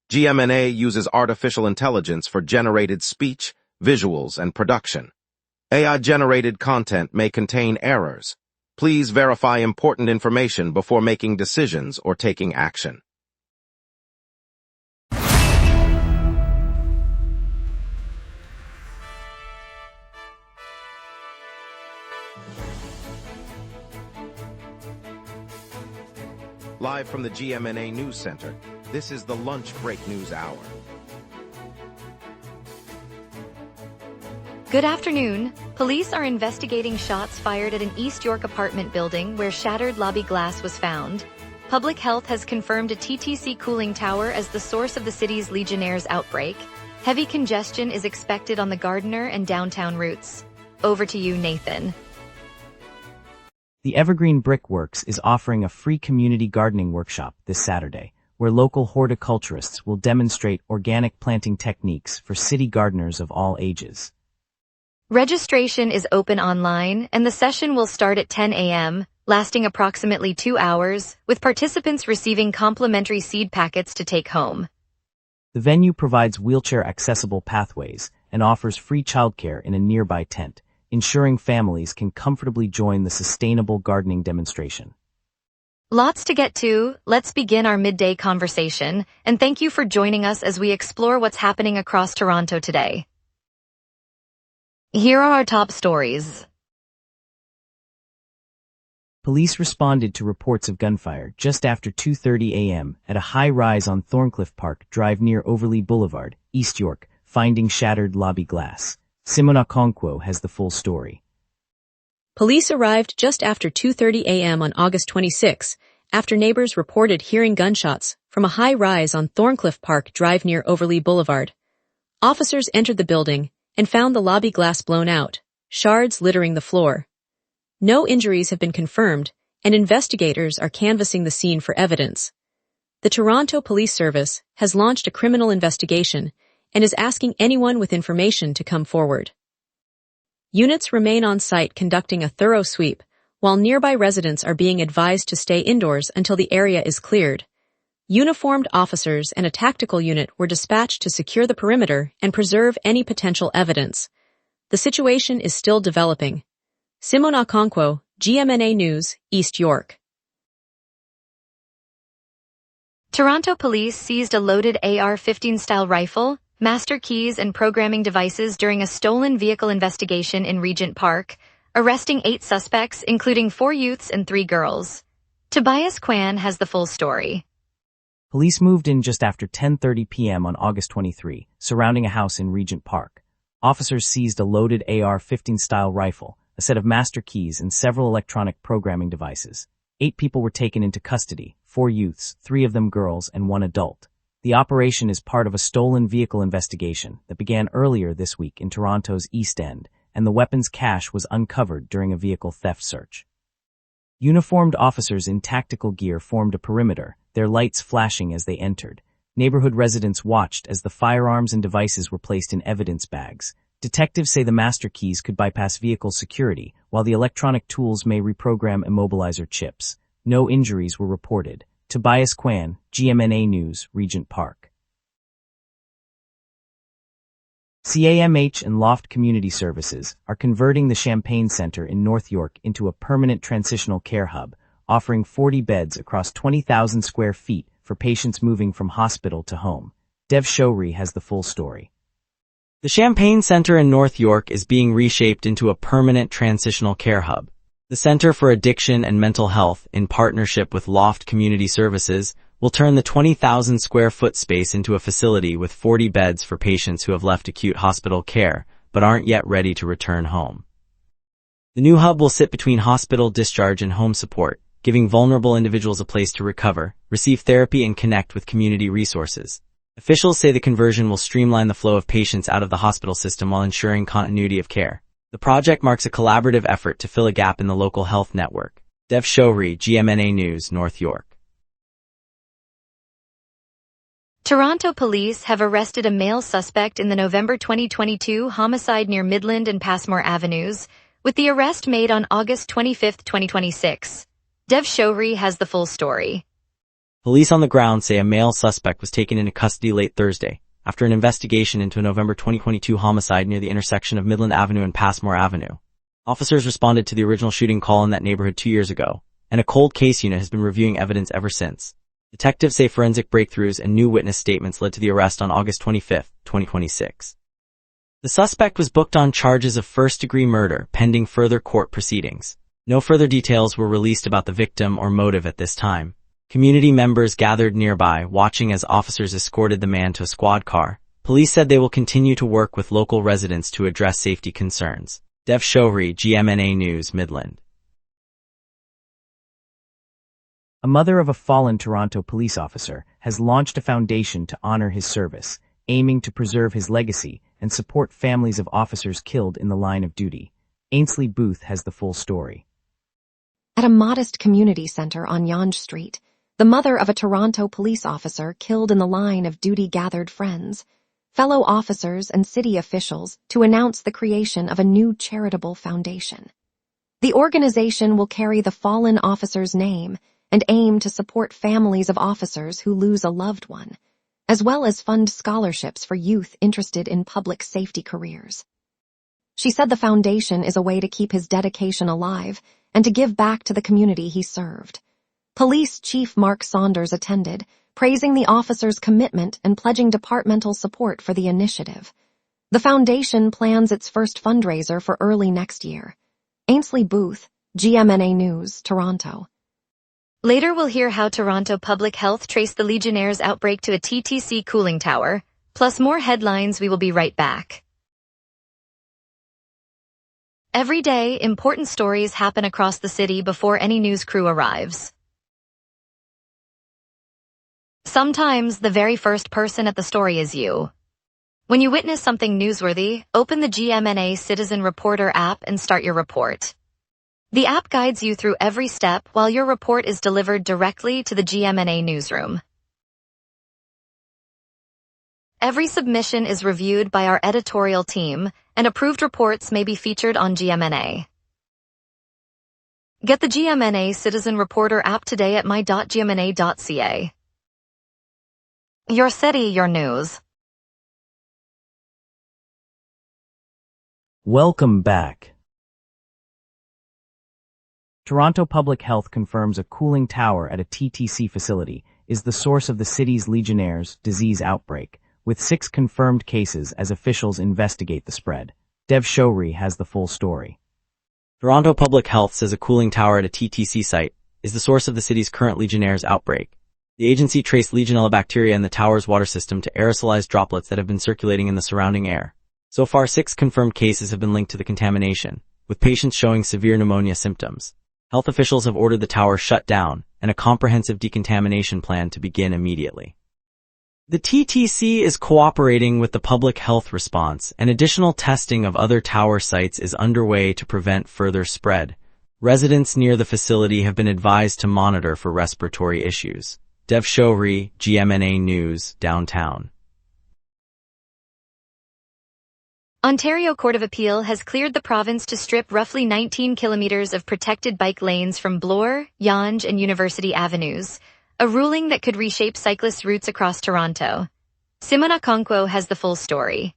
GMNA uses artificial intelligence for generated speech, visuals, and production. AI-generated content may contain errors. Please verify important information before making decisions or taking action. Live from the GMNA News Center, this is the Lunch Break News Hour. Good afternoon. Police are investigating shots fired at an East York apartment building where shattered lobby glass was found. Public Health has confirmed a TTC cooling tower as the source of the city's Legionnaires' outbreak. Heavy congestion is expected on the Gardiner and downtown routes. Over to you, Nathan. The Evergreen Brickworks is offering a free community gardening workshop this Saturday, where local horticulturists will demonstrate organic planting techniques for city gardeners of all ages. Registration is open online, and the session will start at 10 a.m., lasting approximately 2 hours, with participants receiving complimentary seed packets to take home. The venue provides wheelchair-accessible pathways and offers free childcare in a nearby tent, ensuring families can comfortably join the sustainable gardening demonstration. Lots to get to. Let's begin our midday conversation, and thank you for joining us as we explore what's happening across Toronto today. Here are our top stories. Police responded to reports of gunfire just after 2:30 a.m. at a high-rise on Thorncliffe Park Drive near Overlea Boulevard, East York, finding shattered lobby glass. Simona Okonkwo has the full story. Police arrived just after 2:30 a.m. on August 26, after neighbors reported hearing gunshots from a high-rise on Thorncliffe Park Drive near Overlea Boulevard. Officers entered the building and found the lobby glass blown out, shards littering the floor. No injuries have been confirmed, and investigators are canvassing the scene for evidence. The Toronto Police Service has launched a criminal investigation and is asking anyone with information to come forward. Units remain on site conducting a thorough sweep, while nearby residents are being advised to stay indoors until the area is cleared. Uniformed officers and a tactical unit were dispatched to secure the perimeter and preserve any potential evidence. The situation is still developing. Simona Okonkwo, GMNA News, East York. Toronto police seized a loaded AR-15 style rifle, master keys and programming devices during a stolen vehicle investigation in Regent Park, arresting 8 suspects, including 4 youths and 3 girls. Tobias Kwan has the full story. Police moved in just after 10:30 p.m. on August 23, surrounding a house in Regent Park. Officers seized a loaded AR-15 style rifle, a set of master keys, and several electronic programming devices. 8 people were taken into custody, 4 youths, 3 of them girls, and 1 adult. The operation is part of a stolen vehicle investigation that began earlier this week in Toronto's East End, and the weapons cache was uncovered during a vehicle theft search. Uniformed officers in tactical gear formed a perimeter, their lights flashing as they entered. Neighborhood residents watched as the firearms and devices were placed in evidence bags. Detectives say the master keys could bypass vehicle security, while the electronic tools may reprogram immobilizer chips. No injuries were reported. Tobias Kwan, GMNA News, Regent Park. CAMH and Loft Community Services are converting the Champagne Center in North York into a permanent transitional care hub, offering 40 beds across 20,000 square feet for patients moving from hospital to home. Dev Showri has the full story. The Champagne Center in North York is being reshaped into a permanent transitional care hub. The Center for Addiction and Mental Health, in partnership with Loft Community Services, will turn the 20,000 square foot space into a facility with 40 beds for patients who have left acute hospital care but aren't yet ready to return home. The new hub will sit between hospital discharge and home support, giving vulnerable individuals a place to recover, receive therapy, and connect with community resources. Officials say the conversion will streamline the flow of patients out of the hospital system while ensuring continuity of care. The project marks a collaborative effort to fill a gap in the local health network. Dev Showri, GMNA News, North York. Toronto police have arrested a male suspect in the November 2022 homicide near Midland and Passmore Avenues, with the arrest made on August 25, 2026. Dev Showri has the full story. Police on the ground say a male suspect was taken into custody late Thursday after an investigation into a November 2022 homicide near the intersection of Midland Avenue and Passmore Avenue. Officers responded to the original shooting call in that neighborhood 2 years ago, and a cold case unit has been reviewing evidence ever since. Detectives say forensic breakthroughs and new witness statements led to the arrest on August 25, 2026. The suspect was booked on charges of first-degree murder pending further court proceedings. No further details were released about the victim or motive at this time. Community members gathered nearby, watching as officers escorted the man to a squad car. Police said they will continue to work with local residents to address safety concerns. Dev Shohri, GMNA News, Midland. A mother of a fallen Toronto police officer has launched a foundation to honor his service, aiming to preserve his legacy and support families of officers killed in the line of duty. Ainsley Booth has the full story. At a modest community center on Yonge Street, the mother of a Toronto police officer killed in the line of duty gathered friends, fellow officers and city officials to announce the creation of a new charitable foundation. The organization will carry the fallen officer's name and aim to support families of officers who lose a loved one, as well as fund scholarships for youth interested in public safety careers. She said the foundation is a way to keep his dedication alive and to give back to the community he served. Police Chief Mark Saunders attended, praising the officer's commitment and pledging departmental support for the initiative. The foundation plans its first fundraiser for early next year. Ainsley Booth, GMNA News, Toronto. Later we'll hear how Toronto Public Health traced the Legionnaires' outbreak to a TTC cooling tower, plus more headlines. We will be right back. Every day, important stories happen across the city before any news crew arrives. Sometimes the very first person at the story is you. When you witness something newsworthy, open the GMNA Citizen Reporter app and start your report. The app guides you through every step while your report is delivered directly to the GMNA newsroom. Every submission is reviewed by our editorial team, and approved reports may be featured on GMNA. Get the GMNA Citizen Reporter app today at my.gmna.ca. Your city, your news. Welcome back. Toronto Public Health confirms a cooling tower at a TTC facility is the source of the city's Legionnaires' disease outbreak, with 6 confirmed cases as officials investigate the spread. Dev Shohri has the full story. Toronto Public Health says a cooling tower at a TTC site is the source of the city's current Legionnaires' outbreak. The agency traced Legionella bacteria in the tower's water system to aerosolized droplets that have been circulating in the surrounding air. So far, 6 confirmed cases have been linked to the contamination, with patients showing severe pneumonia symptoms. Health officials have ordered the tower shut down and a comprehensive decontamination plan to begin immediately. The TTC is cooperating with the public health response, and additional testing of other tower sites is underway to prevent further spread. Residents near the facility have been advised to monitor for respiratory issues. Dev Shohri, GMNA News, Downtown. Ontario Court of Appeal has cleared the province to strip roughly 19 kilometers of protected bike lanes from Bloor, Yonge, and University Avenues, a ruling that could reshape cyclist routes across Toronto. Simon Okonkwo has the full story.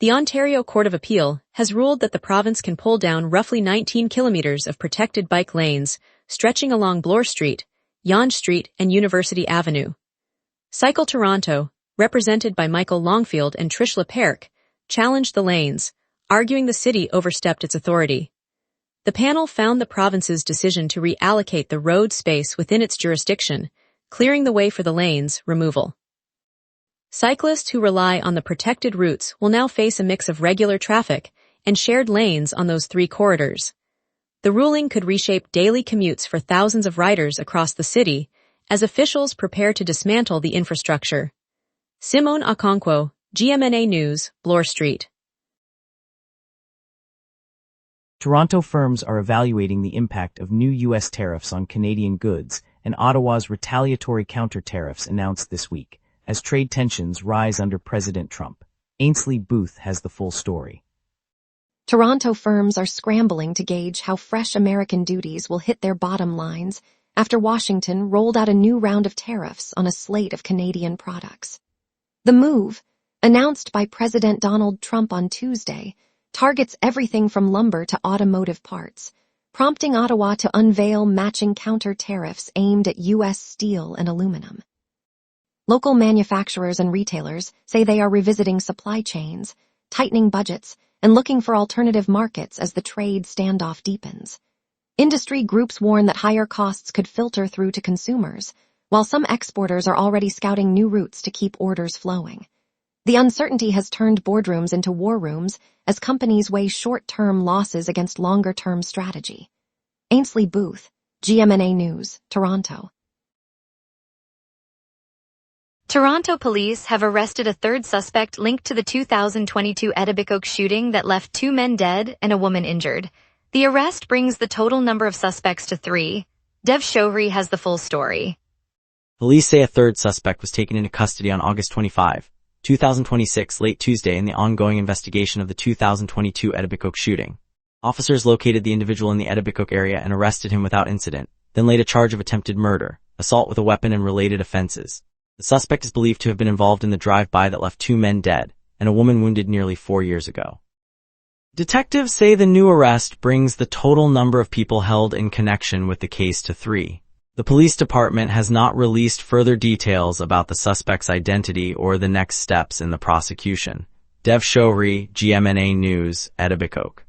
The Ontario Court of Appeal has ruled that the province can pull down roughly 19 kilometers of protected bike lanes stretching along Bloor Street, Yonge Street, and University Avenue. Cycle Toronto, represented by Michael Longfield and Trish LePerc, challenged the lanes, arguing the city overstepped its authority. The panel found the province's decision to reallocate the road space within its jurisdiction, clearing the way for the lanes' removal. Cyclists who rely on the protected routes will now face a mix of regular traffic and shared lanes on those 3 corridors. The ruling could reshape daily commutes for thousands of riders across the city as officials prepare to dismantle the infrastructure. Simone Okonkwo, GMNA News, Bloor Street. Toronto firms are evaluating the impact of new U.S. tariffs on Canadian goods and Ottawa's retaliatory counter-tariffs announced this week, as trade tensions rise under President Trump. Ainsley Booth has the full story. Toronto firms are scrambling to gauge how fresh American duties will hit their bottom lines after Washington rolled out a new round of tariffs on a slate of Canadian products. The move, announced by President Donald Trump on Tuesday, targets everything from lumber to automotive parts, prompting Ottawa to unveil matching counter tariffs aimed at U.S. steel and aluminum. Local manufacturers and retailers say they are revisiting supply chains, tightening budgets, and looking for alternative markets as the trade standoff deepens. Industry groups warn that higher costs could filter through to consumers, while some exporters are already scouting new routes to keep orders flowing. The uncertainty has turned boardrooms into war rooms as companies weigh short-term losses against longer-term strategy. Ainsley Booth, GMNA News, Toronto. Toronto police have arrested a third suspect linked to the 2022 Etobicoke shooting that left 2 men dead and a woman injured. The arrest brings the total number of suspects to 3. Dev Shouhri has the full story. Police say a third suspect was taken into custody on August 25, 2026, late Tuesday in the ongoing investigation of the 2022 Etobicoke shooting. Officers located the individual in the Etobicoke area and arrested him without incident, then laid a charge of attempted murder, assault with a weapon and related offenses. The suspect is believed to have been involved in the drive-by that left 2 men dead and a woman wounded nearly 4 years ago. Detectives say the new arrest brings the total number of people held in connection with the case to 3. The police department has not released further details about the suspect's identity or the next steps in the prosecution. Dev Shouhri, GMNA News, Etobicoke.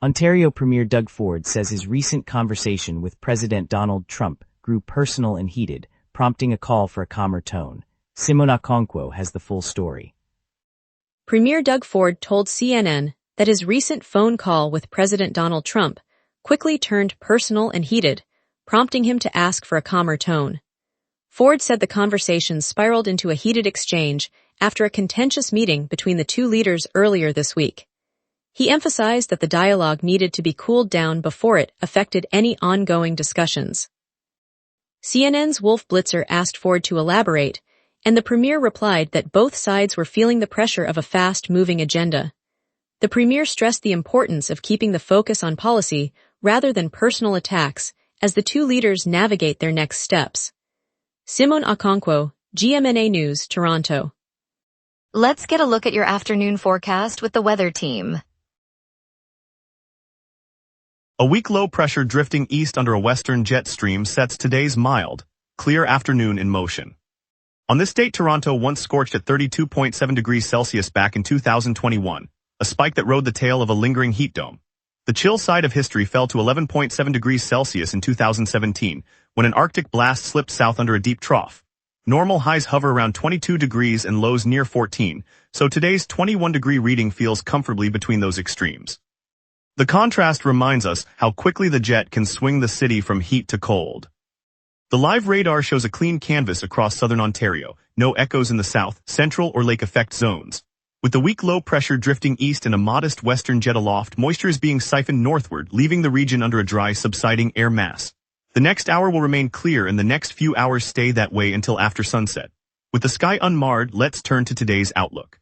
Ontario Premier Doug Ford says his recent conversation with President Donald Trump grew personal and heated, prompting a call for a calmer tone. Simon Okonkwo has the full story. Premier Doug Ford told CNN that his recent phone call with President Donald Trump quickly turned personal and heated, prompting him to ask for a calmer tone. Ford said the conversation spiraled into a heated exchange after a contentious meeting between the two leaders earlier this week. He emphasized that the dialogue needed to be cooled down before it affected any ongoing discussions. CNN's Wolf Blitzer asked Ford to elaborate, and the premier replied that both sides were feeling the pressure of a fast-moving agenda. The premier stressed the importance of keeping the focus on policy rather than personal attacks as the two leaders navigate their next steps. Simon Okonkwo, GMNA News, Toronto. Let's get a look at your afternoon forecast with the weather team. A weak low pressure drifting east under a western jet stream sets today's mild, clear afternoon in motion. On this date, Toronto once scorched at 32.7 degrees Celsius back in 2021, a spike that rode the tail of a lingering heat dome. The chill side of history fell to 11.7 degrees Celsius in 2017, when an Arctic blast slipped south under a deep trough. Normal highs hover around 22 degrees and lows near 14, so today's 21-degree reading feels comfortably between those extremes. The contrast reminds us how quickly the jet can swing the city from heat to cold. The live radar shows a clean canvas across southern Ontario, no echoes in the south, central, or lake effect zones. With the weak low pressure drifting east and a modest western jet aloft, moisture is being siphoned northward, leaving the region under a dry, subsiding air mass. The next hour will remain clear and the next few hours stay that way until after sunset. With the sky unmarred, let's turn to today's outlook.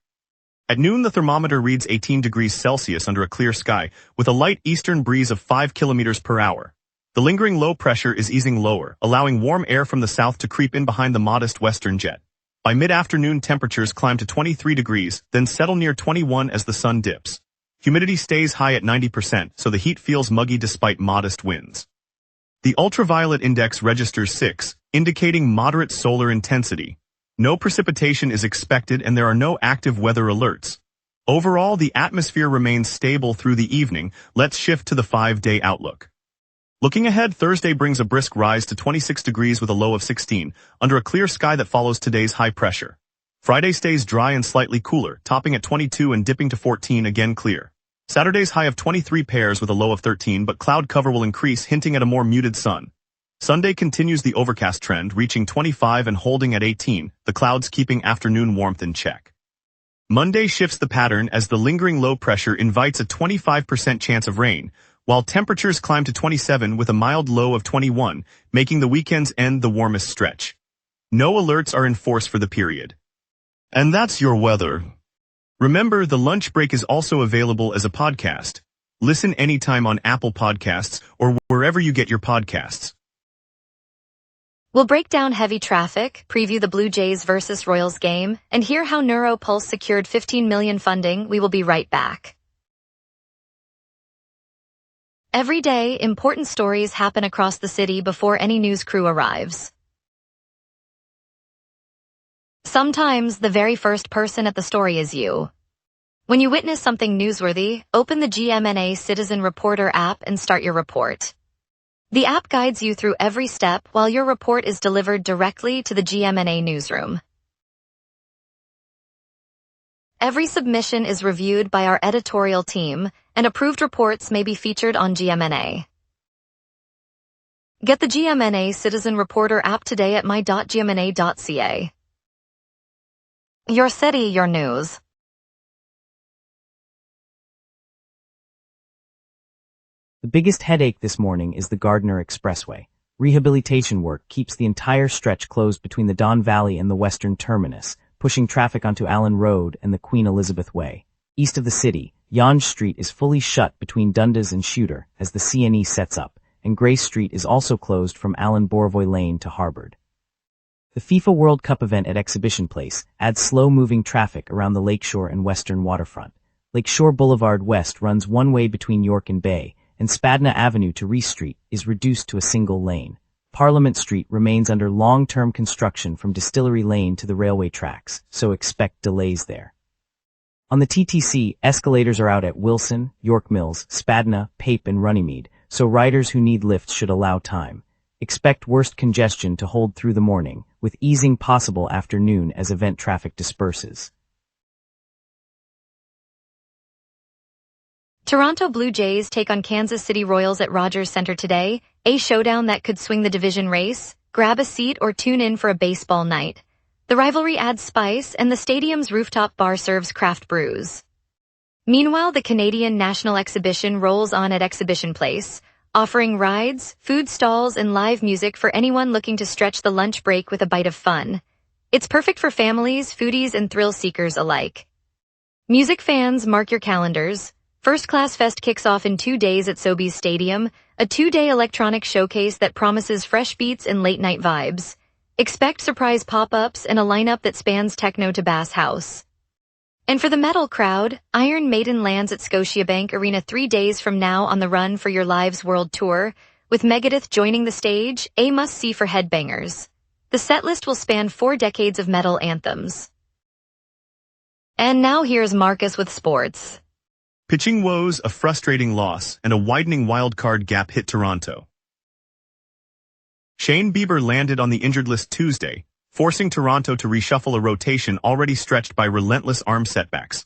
At noon, the thermometer reads 18 degrees Celsius under a clear sky, with a light eastern breeze of 5 kilometers per hour. The lingering low pressure is easing lower, allowing warm air from the south to creep in behind the modest western jet. By mid-afternoon, temperatures climb to 23 degrees, then settle near 21 as the sun dips. Humidity stays high at 90%, so the heat feels muggy despite modest winds. The ultraviolet index registers 6, indicating moderate solar intensity. No precipitation is expected and there are no active weather alerts. Overall, the atmosphere remains stable through the evening. Let's shift to the 5-day outlook. Looking ahead, Thursday brings a brisk rise to 26 degrees with a low of 16, under a clear sky that follows today's high pressure. Friday stays dry and slightly cooler, topping at 22 and dipping to 14, again clear. Saturday's high of 23 pairs with a low of 13, but cloud cover will increase, hinting at a more muted sun. Sunday continues the overcast trend, reaching 25 and holding at 18, the clouds keeping afternoon warmth in check. Monday shifts the pattern as the lingering low pressure invites a 25% chance of rain, while temperatures climb to 27 with a mild low of 21, making the weekend's end the warmest stretch. No alerts are in force for the period. And that's your weather. Remember, the lunch break is also available as a podcast. Listen anytime on Apple Podcasts or wherever you get your podcasts. We'll break down heavy traffic, preview the Blue Jays versus Royals game, and hear how NeuroPulse secured $15 million funding. We will be right back. Every day, important stories happen across the city before any news crew arrives. Sometimes the very first person at the story is you. When you witness something newsworthy, open the GMNA Citizen Reporter app and start your report. The app guides you through every step while your report is delivered directly to the GMNA newsroom. Every submission is reviewed by our editorial team, and approved reports may be featured on GMNA. Get the GMNA Citizen Reporter app today at my.gmna.ca. Your city, your news. The biggest headache this morning is the Gardner Expressway. Rehabilitation work keeps the entire stretch closed between the Don Valley and the western terminus, pushing traffic onto Allen Road and the Queen Elizabeth Way. East of the city, Yonge Street is fully shut between Dundas and Shooter as the CNE sets up, and Grace Street is also closed from Allen Borovoy Lane to Harvard. The FIFA World Cup event at Exhibition Place adds slow-moving traffic around the Lakeshore and western waterfront. Lakeshore Boulevard West runs one way between York and Bay, and Spadina Avenue to Reese Street is reduced to a single lane. Parliament Street remains under long-term construction from Distillery Lane to the railway tracks, so expect delays there. On the TTC, escalators are out at Wilson, York Mills, Spadina, Pape, and Runnymede, so riders who need lifts should allow time. Expect worst congestion to hold through the morning, with easing possible after noon as event traffic disperses. Toronto Blue Jays take on Kansas City Royals at Rogers Centre today, a showdown that could swing the division race. Grab a seat or tune in for a baseball night. The rivalry adds spice, and the stadium's rooftop bar serves craft brews. Meanwhile, the Canadian National Exhibition rolls on at Exhibition Place, offering rides, food stalls, and live music for anyone looking to stretch the lunch break with a bite of fun. It's perfect for families, foodies, and thrill seekers alike. Music fans, mark your calendars. First Class Fest kicks off in 2 days at Sobeys Stadium, a 2-day electronic showcase that promises fresh beats and late-night vibes. Expect surprise pop-ups and a lineup that spans techno to bass house. And for the metal crowd, Iron Maiden lands at Scotiabank Arena 3 days from now on the run for your Lives World Tour, with Megadeth joining the stage, a must-see for headbangers. The setlist will span 4 decades of metal anthems. And now here's Marcus with sports. Pitching woes, a frustrating loss, and a widening wildcard gap hit Toronto. Shane Bieber landed on the injured list Tuesday, forcing Toronto to reshuffle a rotation already stretched by relentless arm setbacks.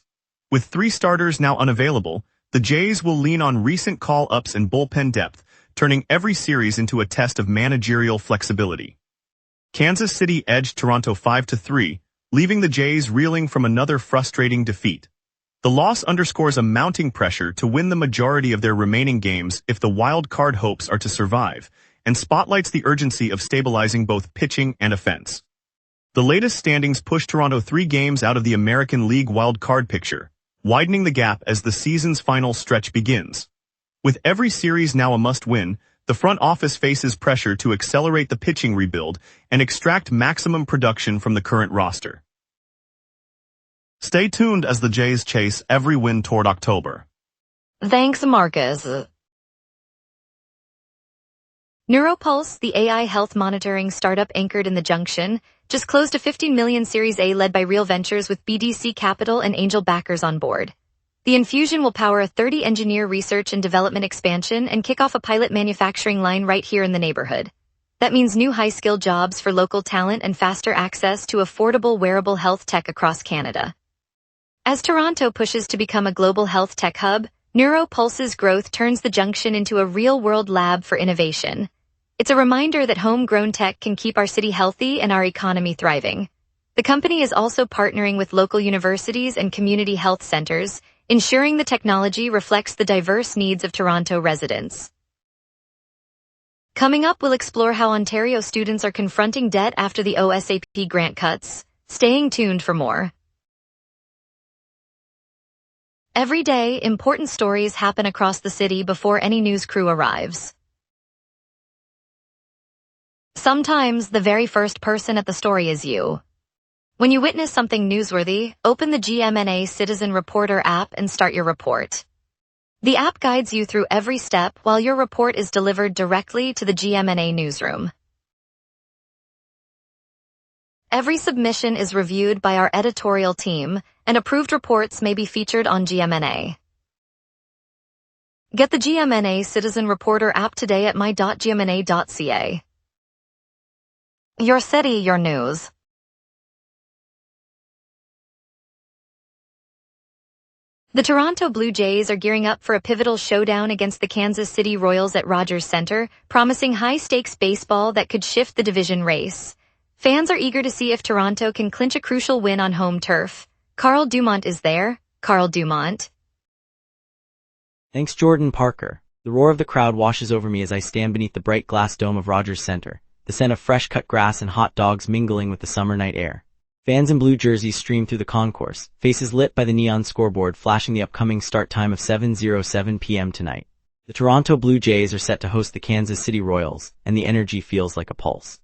With 3 starters now unavailable, the Jays will lean on recent call-ups and bullpen depth, turning every series into a test of managerial flexibility. Kansas City edged Toronto 5-3, leaving the Jays reeling from another frustrating defeat. The loss underscores a mounting pressure to win the majority of their remaining games if the wild card hopes are to survive, and spotlights the urgency of stabilizing both pitching and offense. The latest standings push Toronto 3 games out of the American League wild card picture, widening the gap as the season's final stretch begins. With every series now a must-win, the front office faces pressure to accelerate the pitching rebuild and extract maximum production from the current roster. Stay tuned as the Jays chase every win toward October. Thanks, Marcus. NeuroPulse, the AI health monitoring startup anchored in the Junction, just closed a $15 million Series A led by Real Ventures with BDC Capital and angel backers on board. The infusion will power a 30-engineer research and development expansion and kick off a pilot manufacturing line right here in the neighborhood. That means new high-skilled jobs for local talent and faster access to affordable wearable health tech across Canada. As Toronto pushes to become a global health tech hub, NeuroPulse's growth turns the Junction into a real-world lab for innovation. It's a reminder that homegrown tech can keep our city healthy and our economy thriving. The company is also partnering with local universities and community health centers, ensuring the technology reflects the diverse needs of Toronto residents. Coming up, we'll explore how Ontario students are confronting debt after the OSAP grant cuts. Staying tuned for more. Every day, important stories happen across the city before any news crew arrives. Sometimes the very first person at the story is you. When you witness something newsworthy, open the GMNA Citizen Reporter app and start your report. The app guides you through every step while your report is delivered directly to the GMNA newsroom. Every submission is reviewed by our editorial team, and approved reports may be featured on GMNA. Get the GMNA Citizen Reporter app today at my.gmna.ca. Your city, your news. The Toronto Blue Jays are gearing up for a pivotal showdown against the Kansas City Royals at Rogers Centre, promising high-stakes baseball that could shift the division race. Fans are eager to see if Toronto can clinch a crucial win on home turf. Carl Dumont is there. Carl Dumont. Thanks, Jordan Parker. The roar of the crowd washes over me as I stand beneath the bright glass dome of Rogers Centre, the scent of fresh-cut grass and hot dogs mingling with the summer night air. Fans in blue jerseys stream through the concourse, faces lit by the neon scoreboard flashing the upcoming start time of 7:07 p.m. tonight. The Toronto Blue Jays are set to host the Kansas City Royals, and the energy feels like a pulse.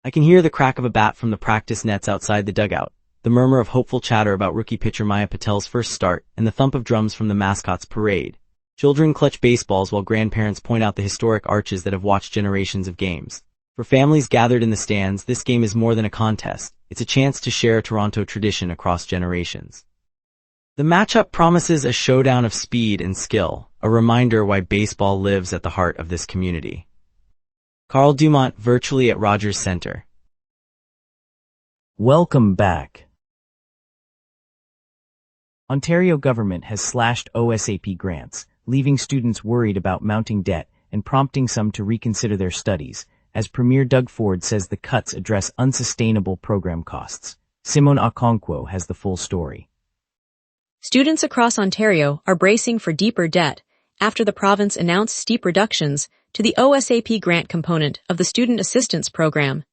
I can hear the crack of a bat from the practice nets outside the dugout, the murmur of hopeful chatter about rookie pitcher Maya Patel's first start, and the thump of drums from the mascot's parade. Children clutch baseballs while grandparents point out the historic arches that have watched generations of games. For families gathered in the stands, this game is more than a contest. It's a chance to share a Toronto tradition across generations. The matchup promises a showdown of speed and skill, a reminder why baseball lives at the heart of this community. Carl Dumont, virtually at Rogers Centre. Welcome back. Ontario government has slashed OSAP grants, leaving students worried about mounting debt and prompting some to reconsider their studies, as Premier Doug Ford says the cuts address unsustainable program costs. Simone Okonkwo has the full story. Students across Ontario are bracing for deeper debt after the province announced steep reductions to the OSAP grant component of the Student Assistance Program.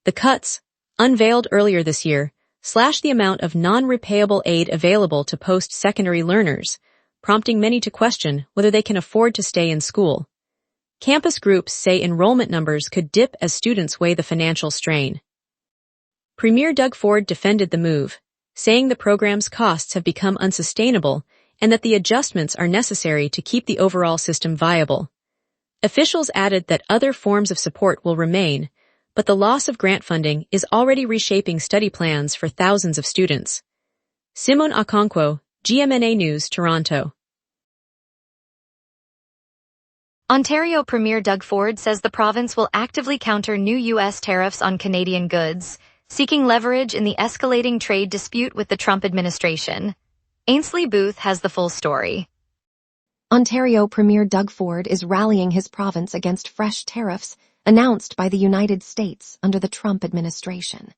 The cuts, unveiled earlier this year, slash the amount of non-repayable aid available to post-secondary learners, prompting many to question whether they can afford to stay in school. Campus groups say enrollment numbers could dip as students weigh the financial strain. Premier Doug Ford defended the move, saying the program's costs have become unsustainable and that the adjustments are necessary to keep the overall system viable. Officials added that other forms of support will remain, but the loss of grant funding is already reshaping study plans for thousands of students. Simone Okonkwo, GMNA News, Toronto. Ontario Premier Doug Ford says the province will actively counter new U.S. tariffs on Canadian goods, seeking leverage in the escalating trade dispute with the Trump administration. Ainsley Booth has the full story. Ontario Premier Doug Ford is rallying his province against fresh tariffs announced by the United States under the Trump administration.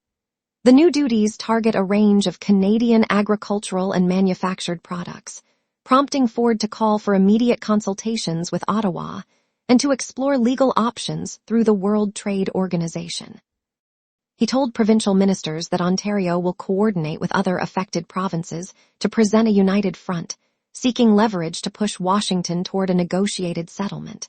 The new duties target a range of Canadian agricultural and manufactured products, prompting Ford to call for immediate consultations with Ottawa and to explore legal options through the World Trade Organization. He told provincial ministers that Ontario will coordinate with other affected provinces to present a united front, seeking leverage to push Washington toward a negotiated settlement.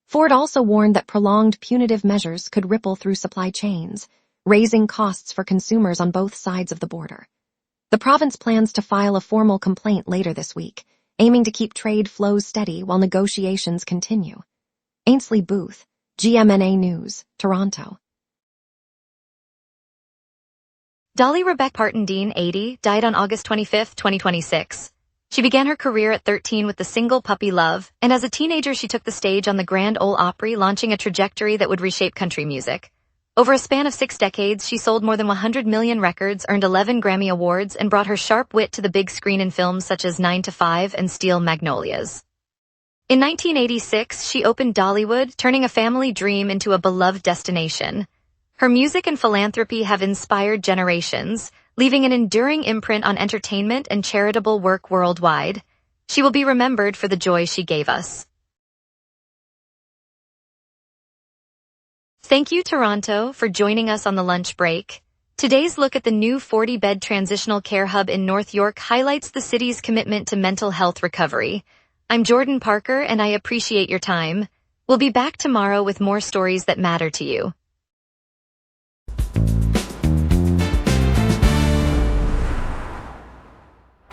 Ford also warned that prolonged punitive measures could ripple through supply chains, raising costs for consumers on both sides of the border. The province plans to file a formal complaint later this week, aiming to keep trade flows steady while negotiations continue. Ainsley Booth, GMNA News, Toronto. Dolly Rebecca Parton-Dean, 80, died on August 25, 2026. She began her career at 13 with the single Puppy Love, and as a teenager she took the stage on the Grand Ole Opry, launching a trajectory that would reshape country music. Over a span of 6 decades, she sold more than 100 million records, earned 11 Grammy Awards, and brought her sharp wit to the big screen in films such as 9 to 5 and Steel Magnolias. In 1986, she opened Dollywood, turning a family dream into a beloved destination. Her music and philanthropy have inspired generations, leaving an enduring imprint on entertainment and charitable work worldwide. She will be remembered for the joy she gave us. Thank you, Toronto, for joining us on the lunch break. Today's look at the new 40-bed transitional care hub in North York highlights the city's commitment to mental health recovery. I'm Jordan Parker, and I appreciate your time. We'll be back tomorrow with more stories that matter to you.